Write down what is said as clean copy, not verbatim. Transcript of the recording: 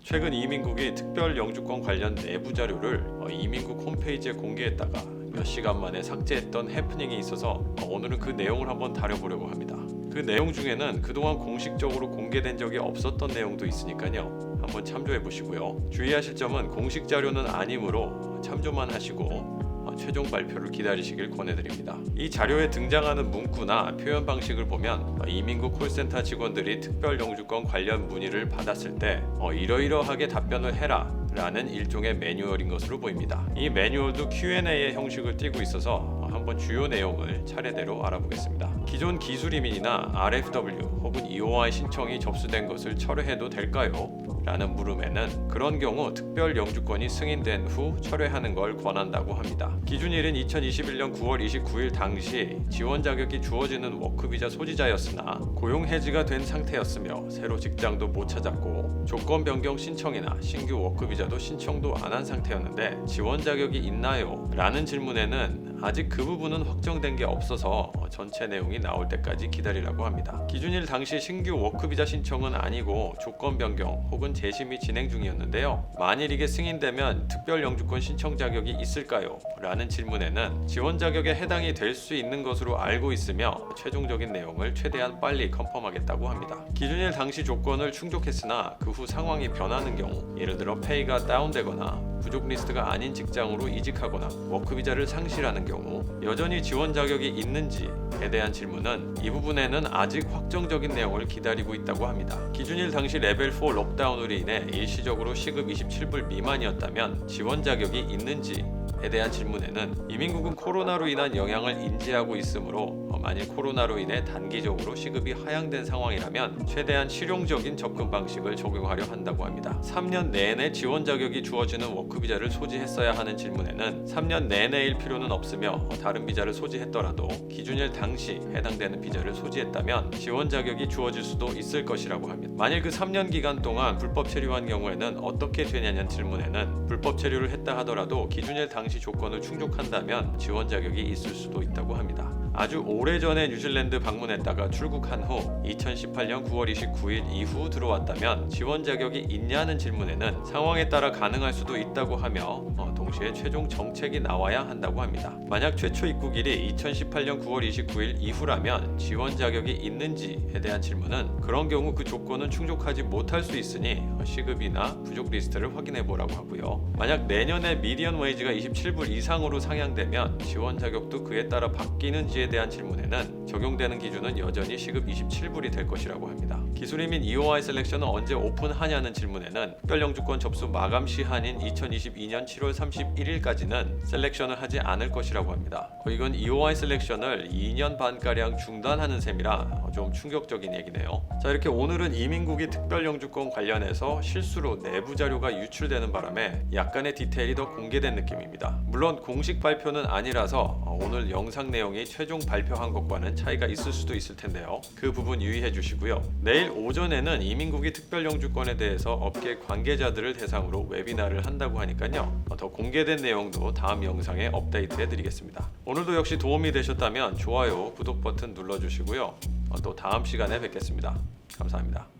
최근 이민국이 특별 영주권 관련 내부 자료를 이민국 홈페이지에 공개했다가 몇 시간 만에 삭제했던 해프닝이 있어서 오늘은 그 내용을 한번 다뤄보려고 합니다. 그 내용 중에는 그동안 공식적으로 공개된 적이 없었던 내용도 있으니까요. 한번 참조해 보시고요. 주의하실 점은 공식 자료는 아니므로 참조만 하시고 최종 발표를 기다리시길 권해드립니다. 이 자료에 등장하는 문구나 표현 방식을 보면 이민국 콜센터 직원들이 특별 영주권 관련 문의를 받았을 때 이러이러하게 답변을 해라 라는 일종의 매뉴얼인 것으로 보입니다. 이 매뉴얼도 Q&A의 형식을 띠고 있어서 한번 주요 내용을 차례대로 알아보겠습니다. 기존 기술이민이나 RFW 혹은 EOI 신청이 접수된 것을 철회해도 될까요? 라는 물음에는 그런 경우 특별 영주권이 승인된 후 철회하는 걸 권한다고 합니다. 기준일은 2021년 9월 29일 당시 지원 자격이 주어지는 워크비자 소지자였으나 고용 해지가 된 상태였으며 새로 직장도 못 찾았고 조건 변경 신청이나 신규 워크비자도 신청도 안 한 상태였는데 지원 자격이 있나요? 라는 질문에는 아직 그 부분은 확정된 게 없어서 전체 내용이 나올 때까지 기다리라고 합니다. 기준일 당시 신규 워크비자 신청은 아니고 조건 변경 혹은 재심이 진행 중이었는데요. 만일 이게 승인되면 특별 영주권 신청 자격이 있을까요? 라는 질문에는 지원 자격에 해당이 될 수 있는 것으로 알고 있으며 최종적인 내용을 최대한 빨리 컨펌하겠다고 합니다. 기준일 당시 조건을 충족했으나 그 후 상황이 변하는 경우, 예를 들어 페이가 다운되거나 부족 리스트가 아닌 직장으로 이직하거나 워크비자를 상실하는 경우 여전히 지원 자격이 있는지에 대한 질문은 이 부분에는 아직 확정적인 내용을 기다리고 있다고 합니다. 기준일 당시 레벨 4 록다운으로 인해 일시적으로 시급 27불 미만이었다면 지원 자격이 있는지에 대한 질문에는 이민국은 코로나로 인한 영향을 인지하고 있으므로 만일 코로나로 인해 단기적으로 시급이 하향된 상황이라면 최대한 실용적인 접근 방식을 적용하려 한다고 합니다. 3년 내내 지원 자격이 주어지는 워크비자를 소지했어야 하는 질문에는 3년 내내일 필요는 없으며 다른 비자를 소지했더라도 기준일 당시 해당되는 비자를 소지했다면 지원 자격이 주어질 수도 있을 것이라고 합니다. 만일 그 3년 기간 동안 불법 체류한 경우에는 어떻게 되냐는 질문에는 불법 체류를 했다 하더라도 기준일 당시 조건을 충족한다면 지원 자격이 있을 수도 있다고 합니다. 아주 오래전에 뉴질랜드 방문했다가 출국한 후 2018년 9월 29일 이후 들어왔다면 지원 자격이 있냐는 질문에는 상황에 따라 가능할 수도 있다고 하며 동시에 최종 정책이 나와야 한다고 합니다. 만약 최초 입국일이 2018년 9월 29일 이후라면 지원 자격이 있는지에 대한 질문은 그런 경우 그 조건은 충족하지 못할 수 있으니 시급이나 부족 리스트를 확인해 보라고 하고요. 만약 내년에 미디언 웨이지가 27불 이상으로 상향되면 지원 자격도 그에 따라 바뀌는지에 대한 질문에는 적용되는 기준은 여전히 시급 27불이 될 것이라고 합니다. 기술이민 EOI 셀렉션은 언제 오픈하냐는 질문에는 특별 영주권 접수 마감 시한인 2022년 7월 31일까지는 셀렉션을 하지 않을 것이라고 합니다. 이건 EOI 셀렉션을 2년 반가량 중단하는 셈이라 좀 충격적인 얘기네요. 자, 이렇게 오늘은 이민국이 특별 영주권 관련해서 실수로 내부 자료가 유출되는 바람에 약간의 디테일이 더 공개된 느낌입니다. 물론 공식 발표는 아니라서 오늘 영상 내용이 최종 발표한 것과는 차이가 있을 수도 있을 텐데요. 그 부분 유의해 주시고요. 내일 오전에는 이민국이 특별 영주권에 대해서 업계 관계자들을 대상으로 웨비나를 한다고 하니까요. 더 공개된 내용도 다음 영상에 업데이트해 드리겠습니다. 오늘도 역시 도움이 되셨다면 좋아요, 구독 버튼 눌러주시고요. 또 다음 시간에 뵙겠습니다. 감사합니다.